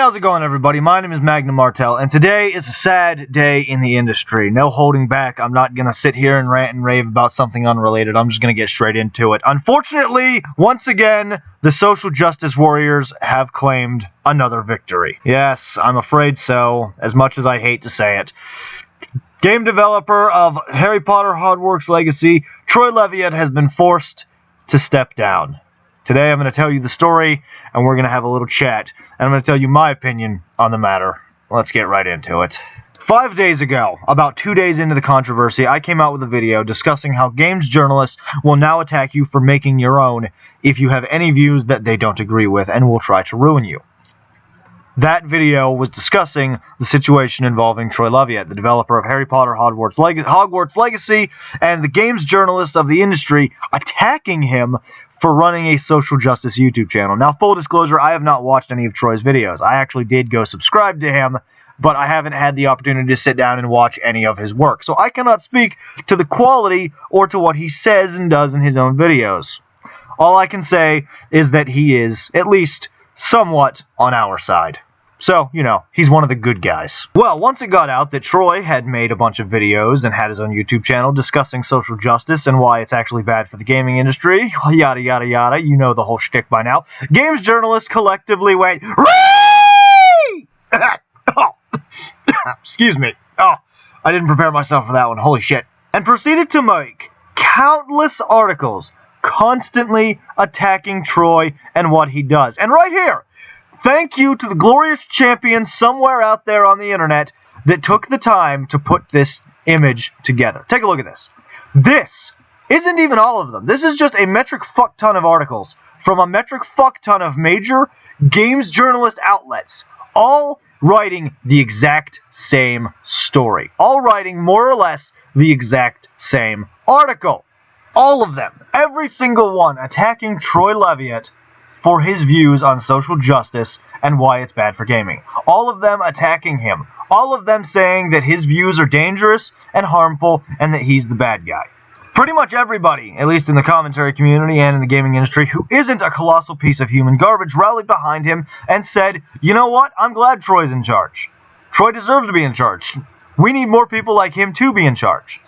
how's it going, everybody? My name is Magnum Martel, and today is a sad day in the industry. No holding back. I'm not going to sit here and rant and rave about something unrelated. I'm just going to get straight into it. Unfortunately, once again, the social justice warriors have claimed another victory. Yes, I'm afraid so, as much as I hate to say it. Game developer of Harry Potter Hogwarts Legacy, Troy Leavitt, has been forced to step down. Today I'm going to tell you the story, and we're going to have a little chat, and I'm going to tell you my opinion on the matter. Let's get right into it. 5 days ago, about 2 days into the controversy, I came out with a video discussing how games journalists will now attack you for making your own if you have any views that they don't agree with and will try to ruin you. That video was discussing the situation involving Troy Leavitt, the developer of Harry Potter Hogwarts Legacy, and the games journalists of the industry attacking him for running a social justice YouTube channel. Now, full disclosure, I have not watched any of Troy's videos. I actually did go subscribe to him, but I haven't had the opportunity to sit down and watch any of his work. So I cannot speak to the quality or to what he says and does in his own videos. All I can say is that he is, at least, somewhat on our side. So, you know, he's one of the good guys. Well, once it got out that Troy had made a bunch of videos and had his own YouTube channel discussing social justice and why it's actually bad for the gaming industry, yada yada yada, you know the whole shtick by now, games journalists collectively went, "Ree!" Oh, excuse me. Oh, I didn't prepare myself for that one. Holy shit. And proceeded to make countless articles constantly attacking Troy and what he does. And right here, thank you to the glorious champion somewhere out there on the internet that took the time to put this image together. Take a look at this. This isn't even all of them. This is just a metric fuck ton of articles from a metric fuck ton of major games journalist outlets, all writing the exact same story. All writing more or less the exact same article. All of them. Every single one attacking Troy Leavitt for his views on social justice and why it's bad for gaming. All of them attacking him. All of them saying that his views are dangerous and harmful and that he's the bad guy. Pretty much everybody, at least in the commentary community and in the gaming industry, who isn't a colossal piece of human garbage rallied behind him and said, you know what, I'm glad Troy's in charge. Troy deserves to be in charge. We need more people like him to be in charge.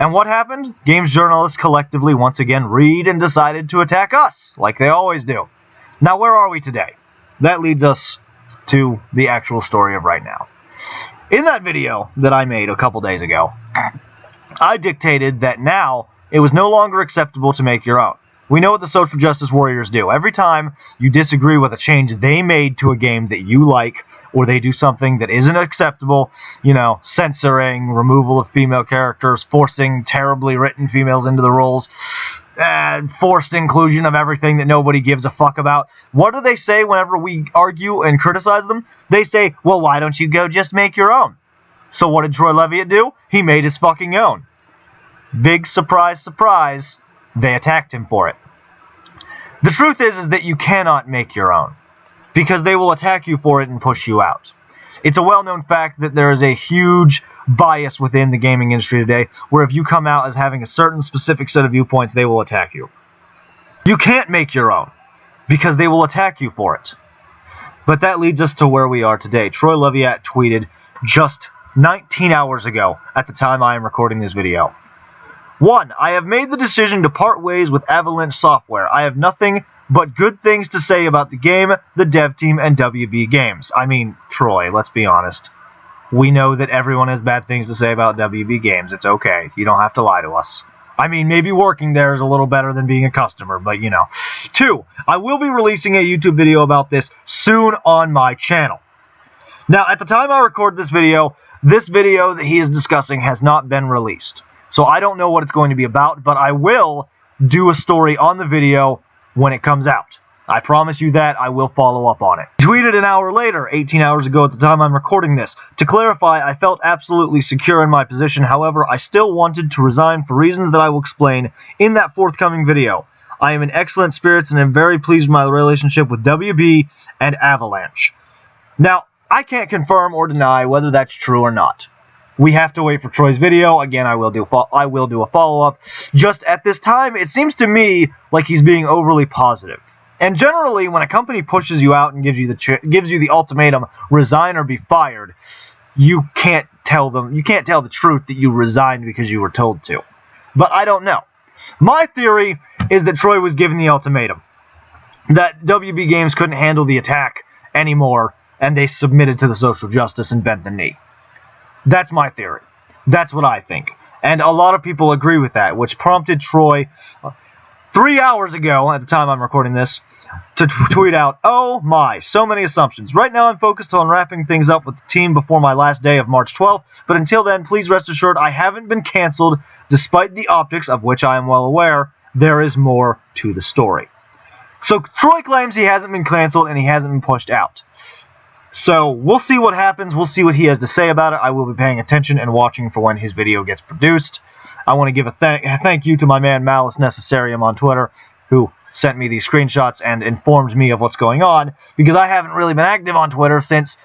And what happened? Games journalists collectively once again read and decided to attack us, like they always do. Now, where are we today? That leads us to the actual story of right now. In that video that I made a couple days ago, I dictated that now it was no longer acceptable to make your own. We know what the social justice warriors do. Every time you disagree with a change they made to a game that you like, or they do something that isn't acceptable, you know, censoring, removal of female characters, forcing terribly written females into the roles, forced inclusion of everything that nobody gives a fuck about. What do they say whenever we argue and criticize them? They say, well, why don't you go just make your own? So what did Troy Leavitt do? He made his fucking own. Big surprise, surprise, they attacked him for it. The truth is that you cannot make your own, because they will attack you for it and push you out. It's a well-known fact that there is a huge bias within the gaming industry today, where if you come out as having a certain specific set of viewpoints, they will attack you. You can't make your own, because they will attack you for it. But that leads us to where we are today. Troy Leavitt tweeted just 19 hours ago, at the time I am recording this video. 1. I have made the decision to part ways with Avalanche Software. I have nothing but good things to say about the game, the dev team, and WB Games. I mean, Troy, let's be honest. We know that everyone has bad things to say about WB Games. It's okay. You don't have to lie to us. I mean, maybe working there is a little better than being a customer, but you know. 2. I will be releasing a YouTube video about this soon on my channel. Now, at the time I record this video that he is discussing has not been released. So I don't know what it's going to be about, but I will do a story on the video when it comes out. I promise you that. I will follow up on it. Tweeted an hour later, 18 hours ago at the time I'm recording this. To clarify, I felt absolutely secure in my position. However, I still wanted to resign for reasons that I will explain in that forthcoming video. I am in excellent spirits and am very pleased with my relationship with WB and Avalanche. Now, I can't confirm or deny whether that's true or not. We have to wait for Troy's video. Again, I will do a follow-up. Just at this time, it seems to me like he's being overly positive. And generally, when a company pushes you out and gives you the ultimatum, resign or be fired, you can't tell the truth that you resigned because you were told to. But I don't know. My theory is that Troy was given the ultimatum, that WB Games couldn't handle the attack anymore, and they submitted to the social justice and bent the knee. That's my theory. That's what I think. And a lot of people agree with that, which prompted Troy 3 hours ago, at the time I'm recording this, to tweet out, "Oh my, so many assumptions. Right now I'm focused on wrapping things up with the team before my last day of March 12th, but until then, please rest assured I haven't been canceled, despite the optics, of which I am well aware. There is more to the story." So Troy claims he hasn't been canceled and he hasn't been pushed out. So we'll see what happens. We'll see what he has to say about it. I will be paying attention and watching for when his video gets produced. I want to give a thank you to my man Malice Necessarium on Twitter, who sent me these screenshots and informed me of what's going on, because I haven't really been active on Twitter since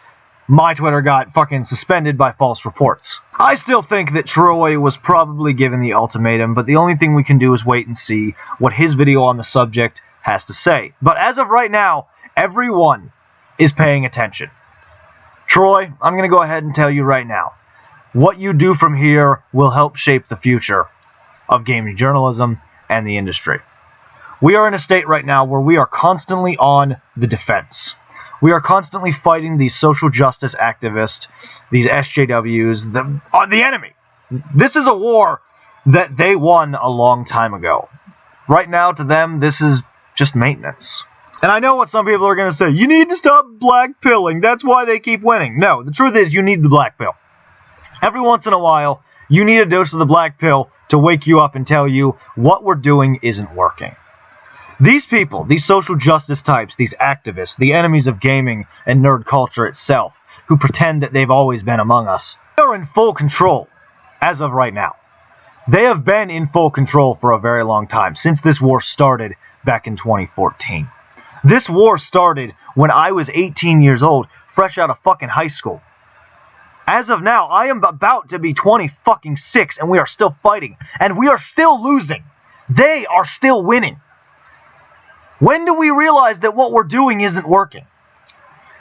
my Twitter got fucking suspended by false reports. I still think that Troy was probably given the ultimatum, but the only thing we can do is wait and see what his video on the subject has to say. But as of right now, everyone is paying attention. Troy, I'm going to go ahead and tell you right now, what you do from here will help shape the future of gaming journalism and the industry. We are in a state right now where we are constantly on the defense. We are constantly fighting these social justice activists, these SJWs, the enemy. This is a war that they won a long time ago. Right now, to them, this is just maintenance. And I know what some people are going to say. You need to stop black pilling. That's why they keep winning. No, the truth is you need the black pill. Every once in a while, you need a dose of the black pill to wake you up and tell you what we're doing isn't working. These people, these social justice types, these activists, the enemies of gaming and nerd culture itself, who pretend that they've always been among us, they are in full control as of right now. They have been in full control for a very long time, since this war started back in 2014. This war started when I was 18 years old, fresh out of fucking high school. As of now, I am about to be 26, and we are still fighting, and we are still losing. They are still winning. When do we realize that what we're doing isn't working?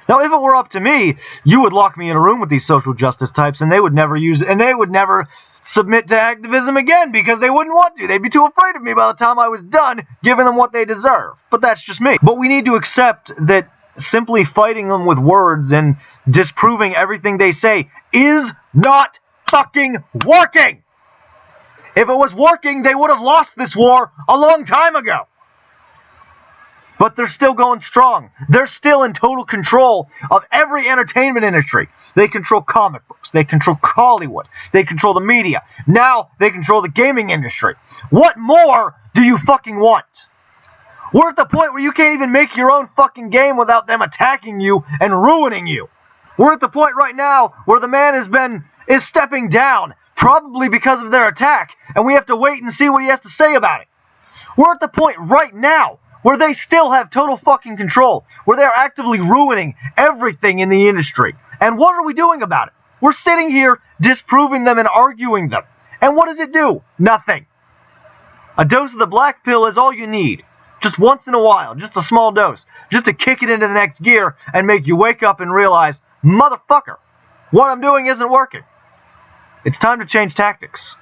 Now, if it were up to me, you would lock me in a room with these social justice types, and they would never use it, and they would never submit to activism again because they wouldn't want to. They'd be too afraid of me by the time I was done giving them what they deserve. But that's just me. But we need to accept that simply fighting them with words and disproving everything they say is not fucking working. If it was working, they would have lost this war a long time ago. But they're still going strong. They're still in total control of every entertainment industry. They control comic books. They control Hollywood. They control the media. Now they control the gaming industry. What more do you fucking want? We're at the point where you can't even make your own fucking game without them attacking you and ruining you. We're at the point right now where the man is stepping down, probably because of their attack, and we have to wait and see what he has to say about it. We're at the point right now where they still have total fucking control, where they're actively ruining everything in the industry. And what are we doing about it? We're sitting here disproving them and arguing them. And what does it do? Nothing. A dose of the black pill is all you need. Just once in a while, just a small dose, just to kick it into the next gear and make you wake up and realize, motherfucker, what I'm doing isn't working. It's time to change tactics.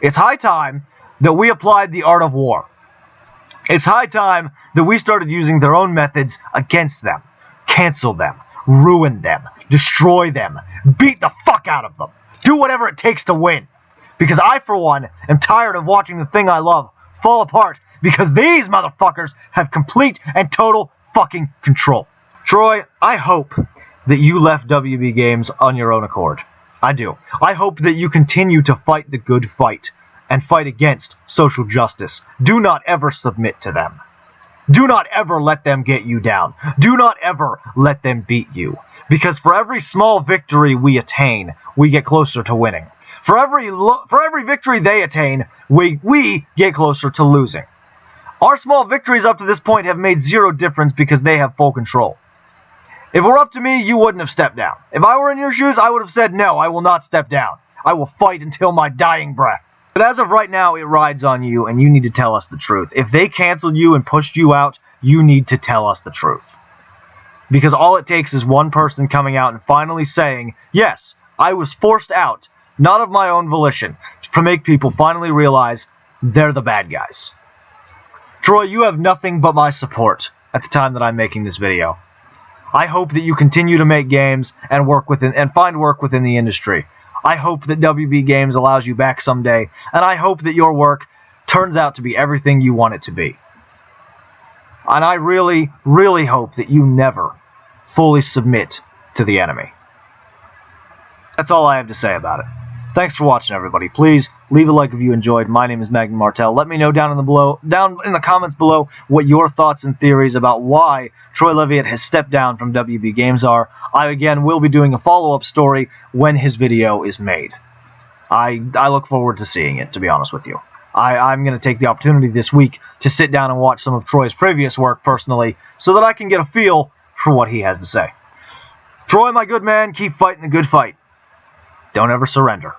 It's high time that we applied the art of war. It's high time that we started using their own methods against them. Cancel them. Ruin them. Destroy them. Beat the fuck out of them. Do whatever it takes to win. Because I, for one, am tired of watching the thing I love fall apart because these motherfuckers have complete and total fucking control. Troy, I hope that you left WB Games on your own accord. I do. I hope that you continue to fight the good fight and fight against social justice. Do not ever submit to them. Do not ever let them get you down. Do not ever let them beat you. Because for every small victory we attain, we get closer to winning. For every victory they attain, we get closer to losing. Our small victories up to this point have made zero difference because they have full control. If it were up to me, you wouldn't have stepped down. If I were in your shoes, I would have said, no, I will not step down. I will fight until my dying breath. But as of right now, it rides on you, and you need to tell us the truth. If they canceled you and pushed you out, you need to tell us the truth. Because all it takes is one person coming out and finally saying, yes, I was forced out, not of my own volition, to make people finally realize they're the bad guys. Troy, you have nothing but my support at the time that I'm making this video. I hope that you continue to make games and find work within the industry. I hope that WB Games allows you back someday, and I hope that your work turns out to be everything you want it to be. And I really, really hope that you never fully submit to the enemy. That's all I have to say about it. Thanks for watching, everybody. Please leave a like if you enjoyed. My name is Magnum Martel. Let me know down in the comments below what your thoughts and theories about why Troy Leavitt has stepped down from WB Games are. I again will be doing a follow-up story when his video is made. I look forward to seeing it, to be honest with you. I'm going to take the opportunity this week to sit down and watch some of Troy's previous work personally so that I can get a feel for what he has to say. Troy, my good man, keep fighting the good fight. Don't ever surrender.